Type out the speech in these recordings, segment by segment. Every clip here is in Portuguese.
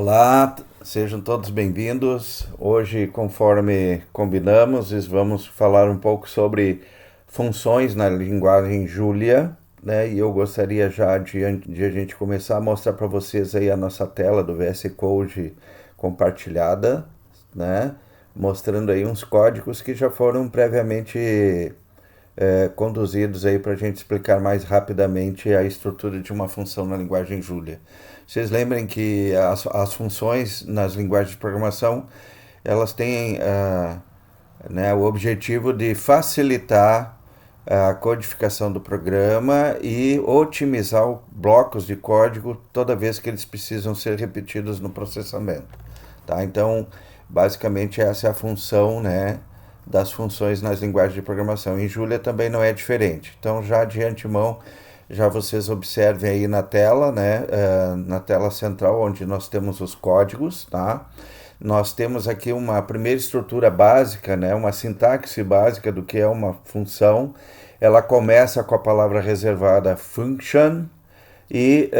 Olá, sejam todos bem-vindos. Hoje, conforme combinamos, vamos falar um pouco sobre funções na linguagem Julia, né? E eu gostaria já de a gente começar a mostrar para vocês aí a nossa tela do VS Code compartilhada, né? Mostrando aí uns códigos que já foram previamente conduzidos aí para a gente explicar mais rapidamente a estrutura de uma função na linguagem Julia. Vocês lembrem que as funções nas linguagens de programação elas têm né, o objetivo de facilitar a codificação do programa e otimizar blocos de código toda vez que eles precisam ser repetidos no processamento. Tá? Então, basicamente essa é a função, né, das funções nas linguagens de programação. Em Julia também não é diferente. Então, já de antemão, já vocês observem aí na tela, né, na tela central, onde nós temos os códigos, tá? Nós temos aqui uma primeira estrutura básica, né, uma sintaxe básica do que é uma função. Ela começa com a palavra reservada function e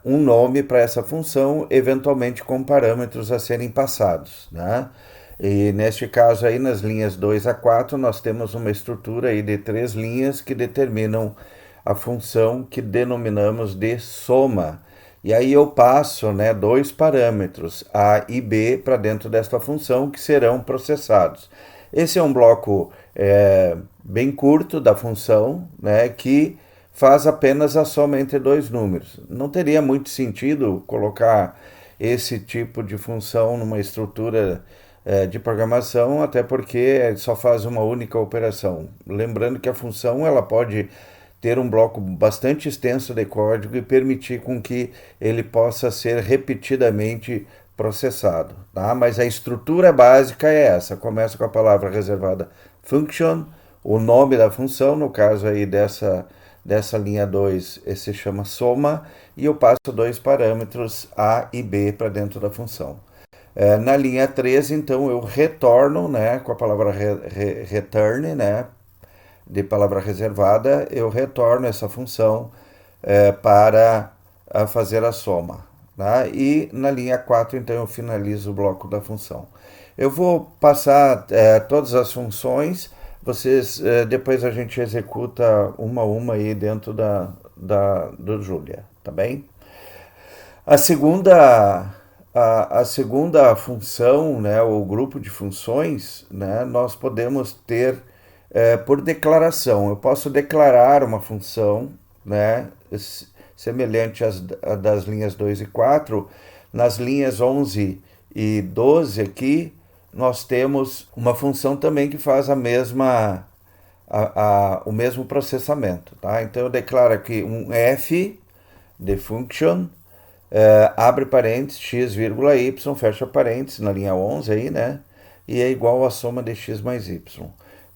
um nome para essa função, eventualmente com parâmetros a serem passados, né? E neste caso aí, nas linhas 2 a 4, nós temos uma estrutura aí de 3 linhas que determinam a função que denominamos de soma. E aí eu passo, né, 2 parâmetros, A e B, para dentro desta função que serão processados. Esse é um bloco bem curto da função, né, que faz apenas a soma entre dois números. Não teria muito sentido colocar esse tipo de função numa estrutura de programação, até porque só faz uma única operação. Lembrando que a função ela pode ter um bloco bastante extenso de código e permitir com que ele possa ser repetidamente processado, tá? Mas a estrutura básica é essa, começa com a palavra reservada function, o nome da função, no caso aí dessa linha 2, se chama soma, e eu passo 2 parâmetros A e B para dentro da função. Na linha 13, então, eu retorno, né, com a palavra return, né, de palavra reservada, eu retorno essa função para fazer a soma. Tá? E na linha 4, então, eu finalizo o bloco da função. Eu vou passar todas as funções, vocês depois a gente executa uma a uma aí dentro do Julia, tá bem? A segunda, a segunda função, né, ou grupo de funções, né, nós podemos ter por declaração. Eu posso declarar uma função, né, semelhante às das linhas 2 e 4. Nas linhas 11 e 12 aqui, nós temos uma função também que faz o mesmo processamento. Tá? Então eu declaro aqui um f de function, abre parênteses, x, y, fecha parênteses, na linha 11 aí, né? E é igual a soma de x mais y.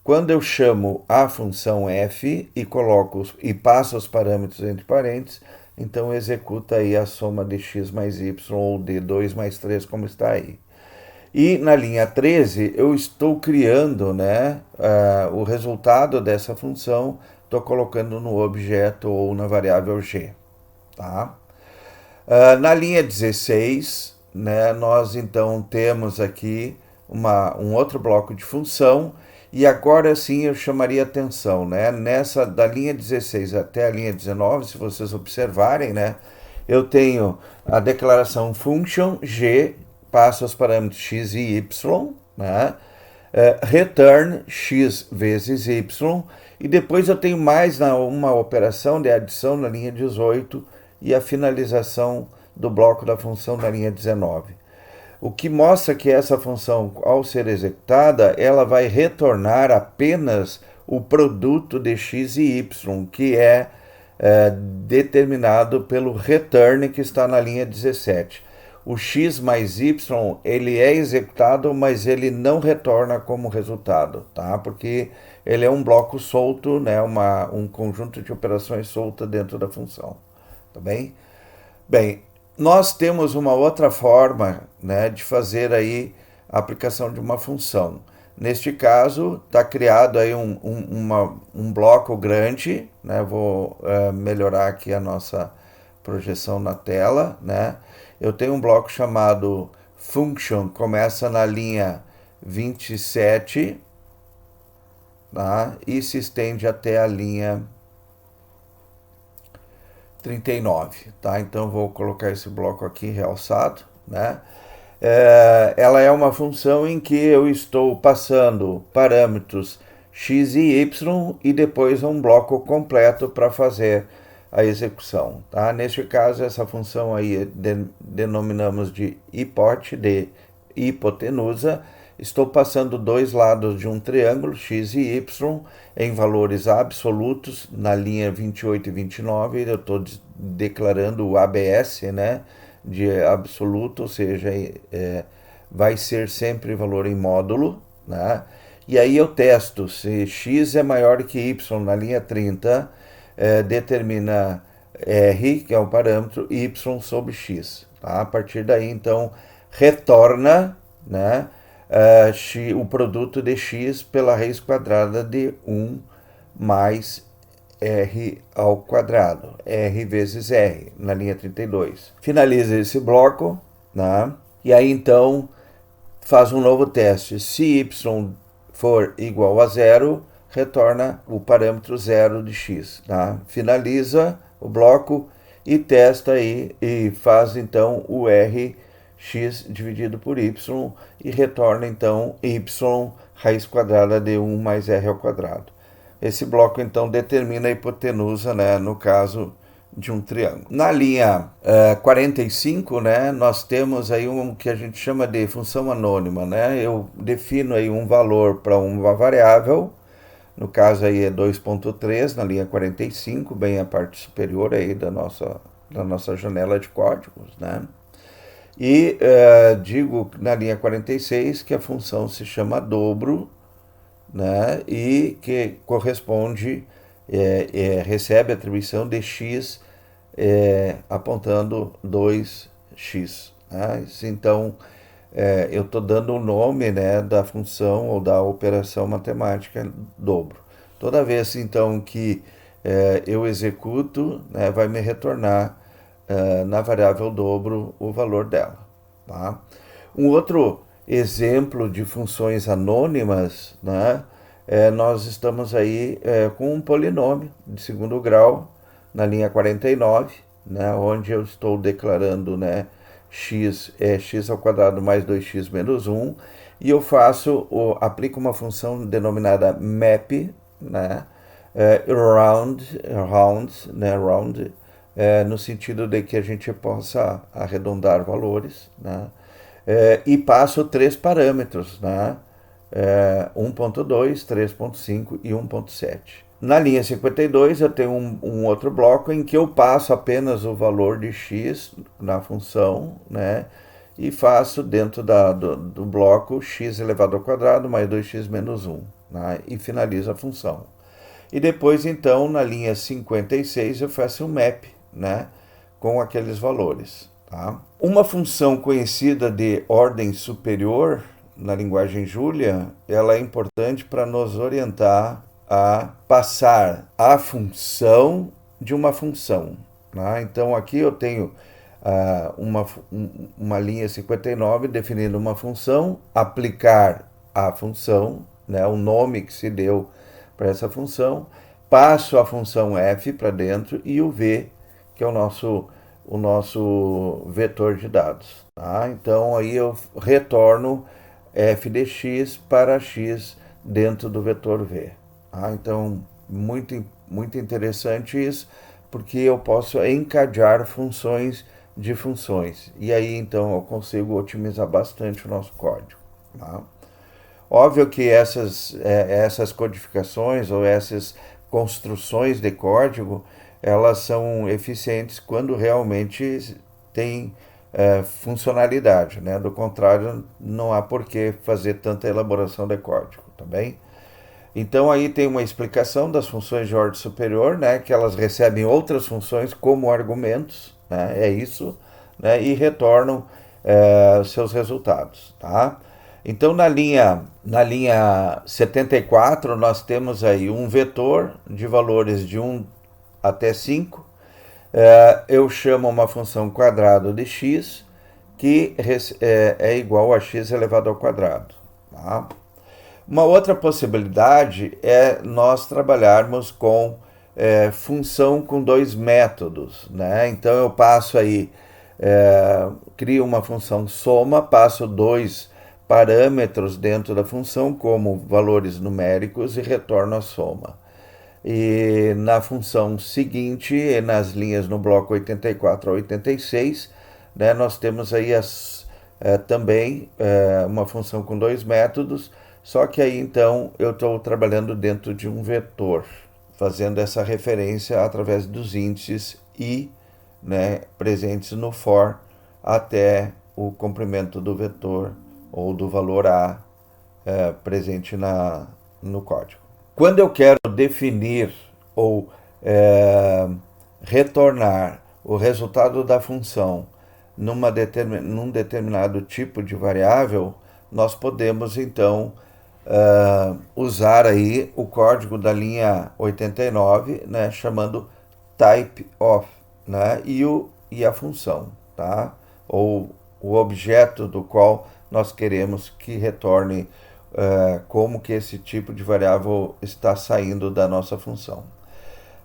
Quando eu chamo a função f e passo os parâmetros entre parênteses, então executa aí a soma de x mais y, ou de 2 mais 3, como está aí. E na linha 13, eu estou criando, né, o resultado dessa função, estou colocando no objeto ou na variável g. Tá? Na linha 16, né, nós então temos aqui um outro bloco de função, e agora sim eu chamaria atenção, né, nessa da linha 16 até a linha 19, se vocês observarem, né, eu tenho a declaração function g, passo os parâmetros x e y, né, return x vezes y, e depois eu tenho mais uma operação de adição na linha 18 e a finalização do bloco da função na linha 19. O que mostra que essa função, ao ser executada, ela vai retornar apenas o produto de x e y, que é determinado pelo return que está na linha 17. O x mais y, ele é executado, mas ele não retorna como resultado, tá? Porque ele é um bloco solto, né? Um conjunto de operações solta dentro da função, tá bem? Bem, nós temos uma outra forma, né, de fazer aí a aplicação de uma função. Neste caso, está criado aí um bloco grande, né? Vou melhorar aqui a nossa projeção na tela, né? Eu tenho um bloco chamado function, começa na linha 27, tá? E se estende até a linha 39, tá? Então vou colocar esse bloco aqui realçado, né? Ela é uma função em que eu estou passando parâmetros x e y e depois um bloco completo para fazer a execução, tá? Neste caso, essa função aí denominamos de hipotenusa. Estou passando dois lados de um triângulo, x e y, em valores absolutos, na linha 28 e 29, eu estou declarando o ABS, né, de absoluto, ou seja, vai ser sempre valor em módulo, né? E aí eu testo se x é maior que y na linha 30, determina R, que é o parâmetro, y sobre x. Tá? A partir daí, então, retorna, né, o produto de x pela raiz quadrada de 1 mais R ao quadrado, R vezes R, na linha 32. Finaliza esse bloco, né? E aí então faz um novo teste. Se y for igual a zero, retorna o parâmetro zero de x. Tá? Finaliza o bloco e testa aí e faz então o R x dividido por y e retorna então y raiz quadrada de 1 mais r ao quadrado. Esse bloco, então, determina a hipotenusa, né, no caso de um triângulo. Na linha 45, né, nós temos aí um que a gente chama de função anônima, né? Eu defino aí um valor para uma variável, no caso aí é 2.3, na linha 45, bem a parte superior aí da nossa janela de códigos, né? E digo na linha 46 que a função se chama dobro, né, e que corresponde, recebe a atribuição de x apontando 2x. Né? Então, eu estou dando o nome, né, da função ou da operação matemática dobro. Toda vez, então, que eu executo, né, vai me retornar na variável dobro o valor dela. Tá? Um outro exemplo de funções anônimas, né? Nós estamos aí com um polinômio de segundo grau na linha 49, né? Onde eu estou declarando, né, x é x ao quadrado mais 2x menos 1, e eu aplico uma função denominada map, né? Round, no sentido de que a gente possa arredondar valores, né? E passo três parâmetros, né? 1.2, 3.5 e 1.7. Na linha 52 eu tenho um outro bloco em que eu passo apenas o valor de x na função, né? E faço dentro do bloco x elevado ao quadrado mais 2x menos 1, né? E finalizo a função. E depois, então, na linha 56 eu faço um map, né, com aqueles valores. Tá? Uma função conhecida de ordem superior na linguagem Julia, ela é importante para nos orientar a passar a função de uma função. Né? Então aqui eu tenho uma linha 59 definindo uma função, aplicar a função, né, o nome que se deu para essa função, passo a função f para dentro e o v, que é o nosso vetor de dados. Tá? Então aí eu retorno f de x para x dentro do vetor v. Tá? Então muito interessante isso, porque eu posso encadear funções de funções. E aí então eu consigo otimizar bastante o nosso código. Tá? Óbvio que essas codificações ou essas construções de código, elas são eficientes quando realmente tem funcionalidade, né? Do contrário, não há por que fazer tanta elaboração de código, tá bem? Então aí tem uma explicação das funções de ordem superior, né? Que elas recebem outras funções como argumentos, né? É isso, né? E retornam seus resultados, tá? Então na linha 74 nós temos aí um vetor de valores de 1 até 5, eu chamo uma função quadrado de x que é igual a x elevado ao quadrado. Tá? Uma outra possibilidade é nós trabalharmos com função com dois métodos, né? Então eu passo aí, crio uma função soma, passo dois parâmetros dentro da função como valores numéricos e retorno a soma. E na função seguinte, nas linhas no bloco 84 a 86, né, nós temos aí também uma função com dois métodos, só que aí então eu estou trabalhando dentro de um vetor, fazendo essa referência através dos índices i, né, presentes no for até o comprimento do vetor ou do valor a presente no código. Quando eu quero definir ou retornar o resultado da função num determinado tipo de variável, nós podemos então usar aí o código da linha 89, né, chamando type of, né, e a função, tá? Ou o objeto do qual nós queremos que retorne como que esse tipo de variável está saindo da nossa função.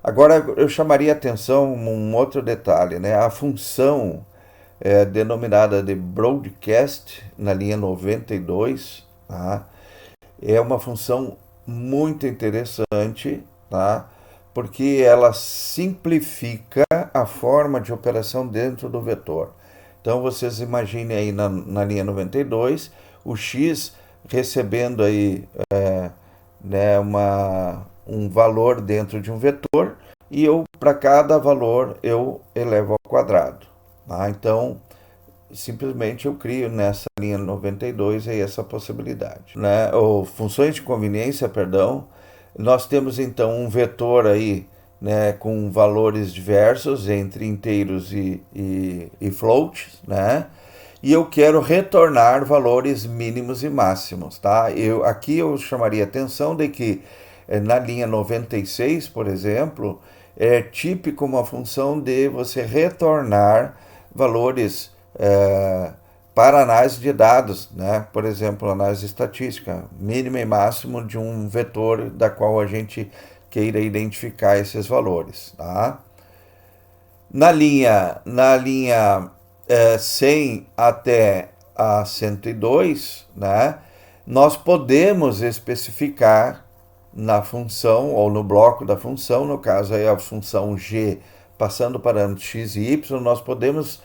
Agora eu chamaria a atenção um outro detalhe, né? A função denominada de broadcast na linha 92, tá? É uma função muito interessante, tá? Porque ela simplifica a forma de operação dentro do vetor. Então vocês imaginem aí na linha 92, o x recebendo aí né, um valor dentro de um vetor e para cada valor eu elevo ao quadrado. Tá? Então simplesmente eu crio nessa linha 92 aí essa possibilidade, né? Ou funções de conveniência, perdão. Nós temos então um vetor aí, né, com valores diversos entre inteiros e floats, né? E eu quero retornar valores mínimos e máximos, tá? Aqui eu chamaria atenção de que na linha 96, por exemplo, é típico uma função de você retornar valores para análise de dados, né? Por exemplo, análise estatística, mínimo e máximo de um vetor da qual a gente queira identificar esses valores. Tá? Na linha 100 até a 102, né? Nós podemos especificar na função ou no bloco da função, no caso aí a função g passando parâmetros x e y, nós podemos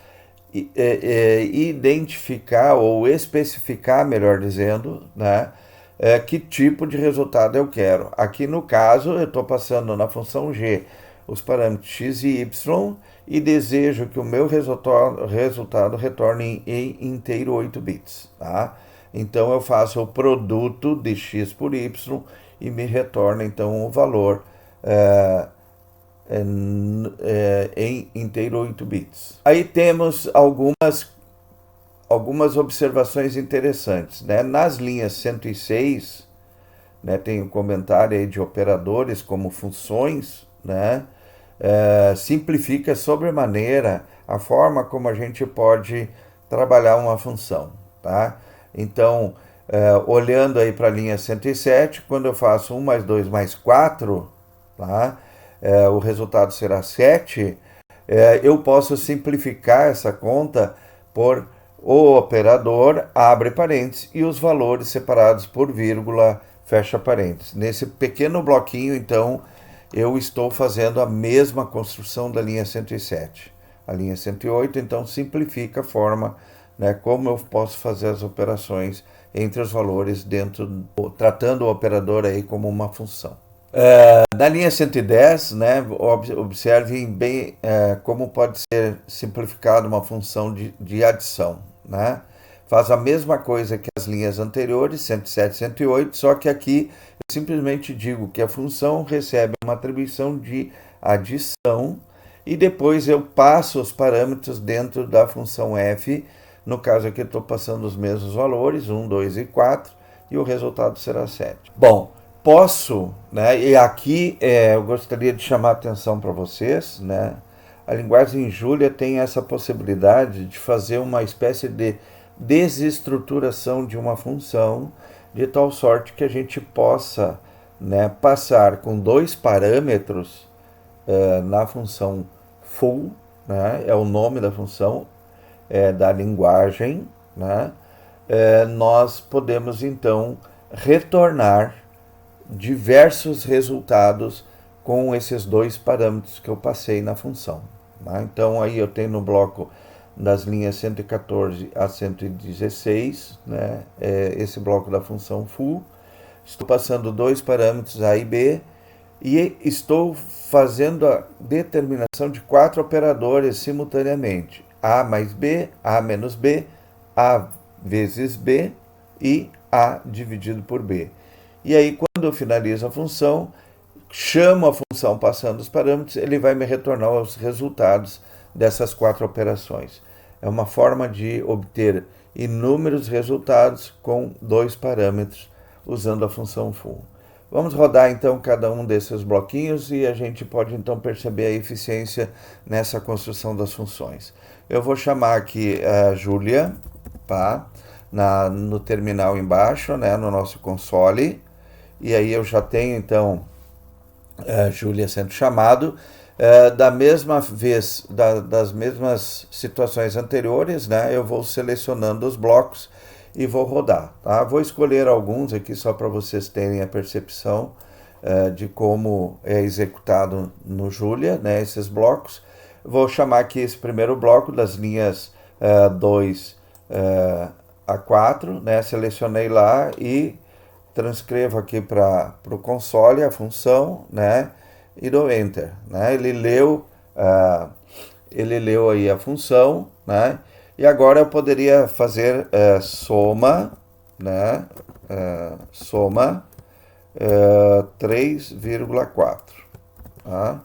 identificar ou especificar, melhor dizendo, né, que tipo de resultado eu quero. Aqui no caso eu estou passando na função g os parâmetros x e y e desejo que o meu resultado retorne em inteiro 8 bits. Tá? Então eu faço o produto de x por y e me retorna então o valor em inteiro 8 bits. Aí temos algumas observações interessantes, né? Nas linhas 106, né, tem um comentário aí de operadores como funções, né? Simplifica sobremaneira a forma como a gente pode trabalhar uma função, tá? Então, olhando aí para a linha 107, quando eu faço 1 mais 2 mais 4, tá? O resultado será 7, eu posso simplificar essa conta por o operador, abre parênteses, e os valores separados por vírgula, fecha parênteses. Nesse pequeno bloquinho, então, eu estou fazendo a mesma construção da linha 107. A linha 108, então, simplifica a forma, né, como eu posso fazer as operações entre os valores tratando o operador aí como uma função. Na linha 110, né, observem bem como pode ser simplificada uma função de adição. Né? Faz a mesma coisa que as linhas anteriores, 107 e 108, só que aqui eu simplesmente digo que a função recebe uma atribuição de adição e depois eu passo os parâmetros dentro da função f. No caso aqui eu estou passando os mesmos valores, 1, 2 e 4, e o resultado será 7. Bom, posso, né, e aqui eu gostaria de chamar a atenção para vocês, né, a linguagem Julia tem essa possibilidade de fazer uma espécie de desestruturação de uma função, de tal sorte que a gente possa, né, passar com dois parâmetros na função full, né, é o nome da função, da linguagem, né, nós podemos então retornar diversos resultados com esses dois parâmetros que eu passei na função. Tá? Então aí eu tenho no bloco das linhas 114 a 116, né, esse bloco da função full. Estou passando dois parâmetros A e B e estou fazendo a determinação de 4 operadores simultaneamente. A mais B, A menos B, A vezes B e A dividido por B. E aí, quando eu finalizo a função, chamo a função passando os parâmetros, ele vai me retornar os resultados dessas 4 operações. É uma forma de obter inúmeros resultados com 2 parâmetros usando a função full. Vamos rodar então cada um desses bloquinhos e a gente pode então perceber a eficiência nessa construção das funções. Eu vou chamar aqui a Julia, tá? No terminal embaixo, né, no nosso console, e aí eu já tenho então Julia sendo chamado, da mesma vez, das mesmas situações anteriores, né, eu vou selecionando os blocos e vou rodar. Tá? Vou escolher alguns aqui só para vocês terem a percepção de como é executado no Julia, né, esses blocos. Vou chamar aqui esse primeiro bloco das linhas 2 a 4, né, selecionei lá e transcrevo aqui para o console a função, né, e dou Enter. Né, ele leu aí a função, né, e agora eu poderia fazer soma, né, soma 3,4. Tá?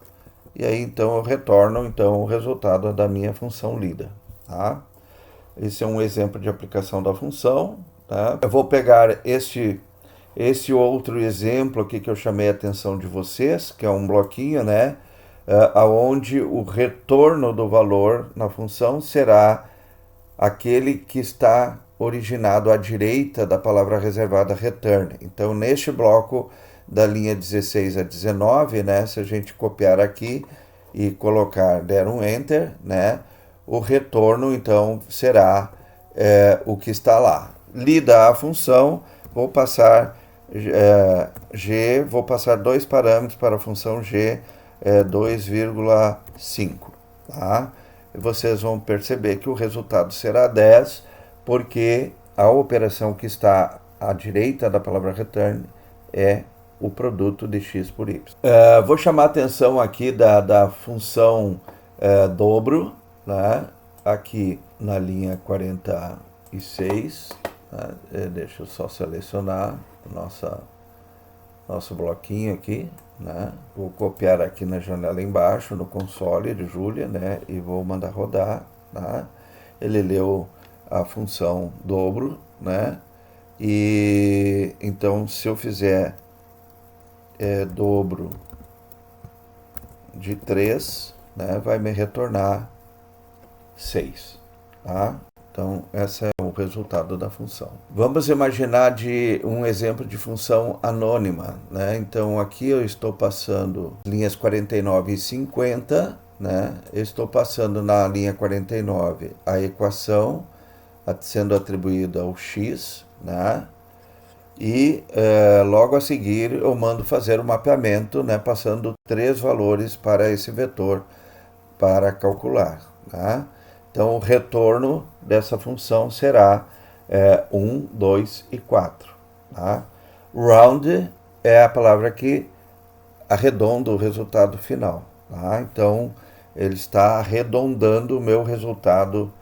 E aí então eu retorno então, o resultado da minha função lida. Tá? Esse é um exemplo de aplicação da função. Tá? Eu vou pegar esse outro exemplo aqui que eu chamei a atenção de vocês, que é um bloquinho, né, onde o retorno do valor na função será aquele que está originado à direita da palavra reservada return. Então, neste bloco da linha 16 a 19, né, se a gente copiar aqui e colocar, der um Enter, né, o retorno, então, será o que está lá. Lida a função, vou passar G, vou passar 2 parâmetros para a função G, 2,5. Tá? E vocês vão perceber que o resultado será 10, porque a operação que está à direita da palavra return é o produto de x por y. Vou chamar a atenção aqui da função dobro, né? Aqui na linha 46. Tá? Deixa eu só selecionar nosso bloquinho aqui, né? Vou copiar aqui na janela embaixo, no console de Julia, né? E vou mandar rodar, tá? Ele leu a função dobro, né? E então, se eu fizer dobro de 3, né? Vai me retornar 6, tá? Então, esse é o resultado da função. Vamos imaginar um exemplo de função anônima, né? Então, aqui eu estou passando linhas 49 e 50, né? Eu estou passando na linha 49 a equação sendo atribuída ao x, né? E logo a seguir eu mando fazer o mapeamento, né? Passando 3 valores para esse vetor para calcular, né? Então, o retorno dessa função será 1, 2 e 4. Tá? Round é a palavra que arredonda o resultado final. Tá? Então, ele está arredondando o meu resultado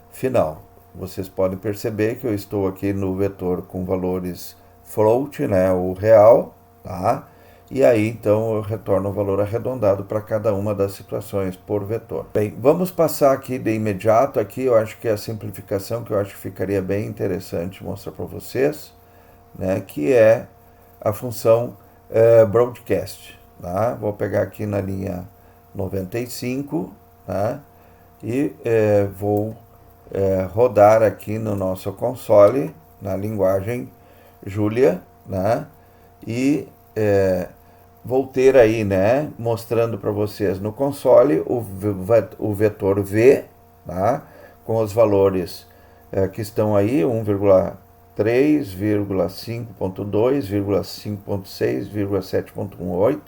final. Vocês podem perceber que eu estou aqui no vetor com valores float, né, o real, tá? E aí, então, eu retorno o valor arredondado para cada uma das situações por vetor. Bem, vamos passar aqui de imediato. Aqui eu acho que é a simplificação que eu acho que ficaria bem interessante mostrar para vocês, né, que é a função broadcast. Tá? Vou pegar aqui na linha 95, né? E vou rodar aqui no nosso console, na linguagem Julia, né? E vou ter aí, né, mostrando para vocês no console o vetor V, tá? Com os valores que estão aí, 1,3, 5.2, 5.6, 7.18.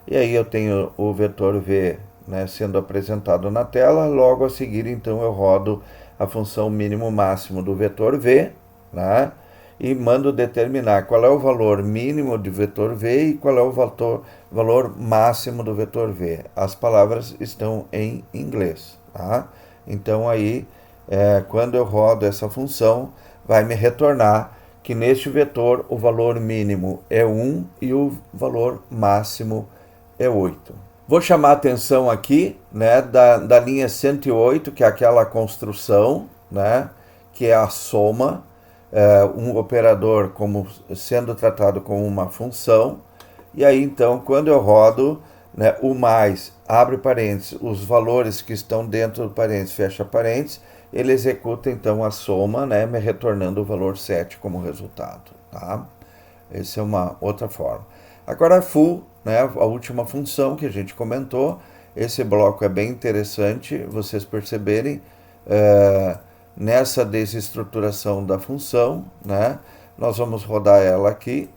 E aí eu tenho o vetor V, né, sendo apresentado na tela. Logo a seguir, então, eu rodo a função mínimo máximo do vetor V, né, e mando determinar qual é o valor mínimo do vetor V e qual é o valor máximo do vetor V. As palavras estão em inglês. Tá? Então aí, quando eu rodo essa função, vai me retornar que neste vetor o valor mínimo é 1 e o valor máximo é 8. Vou chamar a atenção aqui, né, da linha 108, que é aquela construção, né, que é a soma, um operador como sendo tratado como uma função. E aí então, quando eu rodo, né, o mais, abre parênteses, os valores que estão dentro do parênteses, fecha parênteses, ele executa então a soma, né, me retornando o valor 7 como resultado. Tá? Essa é uma outra forma. Agora, full, né, a última função que a gente comentou. Esse bloco é bem interessante vocês perceberem nessa desestruturação da função, né? Nós vamos rodar ela aqui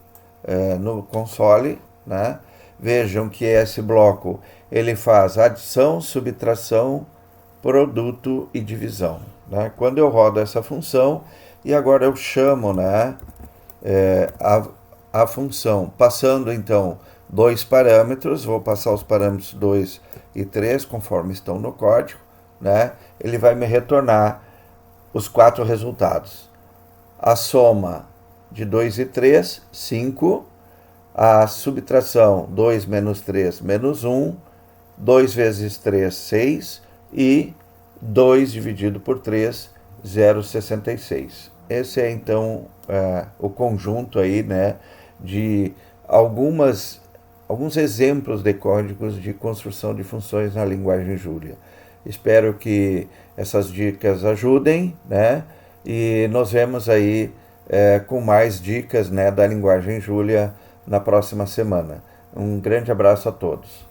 no console, né? Vejam que esse bloco ele faz adição, subtração, produto e divisão, né? Quando eu rodo essa função e agora eu chamo, né, a função, passando então dois parâmetros, vou passar os parâmetros 2 e 3 conforme estão no código, né? Ele vai me retornar os 4 resultados. A soma de 2 e 3, 5. A subtração, 2 menos 3, menos 1. 2 vezes 3, 6. E 2 dividido por 3, 0,66. Esse é então o conjunto aí, né, de alguns exemplos de códigos de construção de funções na linguagem Julia. Espero que essas dicas ajudem, né? E nos vemos aí com mais dicas, né, da linguagem Julia na próxima semana. Um grande abraço a todos.